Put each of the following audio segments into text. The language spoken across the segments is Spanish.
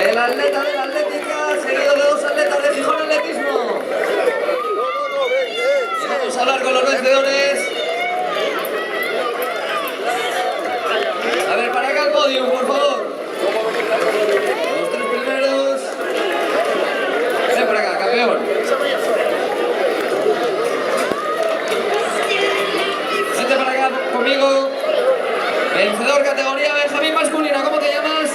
El atleta de la Atlética, seguido de dos atletas de Gijón Atletismo. Y vamos a hablar con los vencedores. A ver, para acá al podio, por favor. Los tres primeros. Ven para acá, campeón. Vente para acá conmigo. Vencedor categoría Benjamín masculina, ¿cómo te llamas?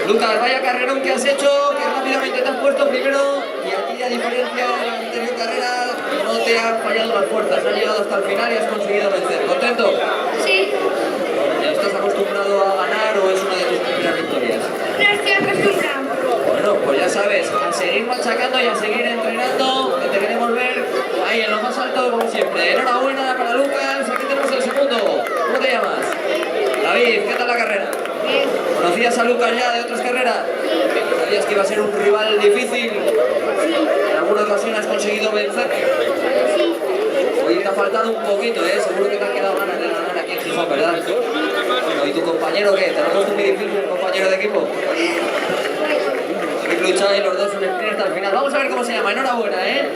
Lucas, vaya carrerón que has hecho, que rápidamente te has puesto primero y aquí, a diferencia de la anterior carrera, no te han fallado las fuerzas, has llegado hasta el final y has conseguido vencer. ¿Contento? Sí. ¿Estás acostumbrado a ganar o es una de tus primeras victorias? No estoy acostumbrado. Bueno, pues ya sabes, a seguir machacando y a seguir entrenando, que te queremos ver ahí en lo más alto como siempre. Enhorabuena para Lucas, aquí tenemos el segundo. ¿Cómo te llamas? David, ¿qué tal la carrera? Bien. ¿Conocías a Lucas ya de otras carreras? ¿Sabías que iba a ser un rival difícil? Sí. ¿En alguna ocasión has conseguido vencer? Sí. Hoy te ha faltado un poquito, ¿eh? Seguro que te han quedado ganas de ganar aquí en Gijón, ¿verdad? Bueno, ¿y tu compañero qué? ¿Te lo has puesto muy difícil el compañero de equipo? Habéis luchado y los dos un sprint hasta el final. Vamos a ver cómo se llama. Enhorabuena, ¿eh?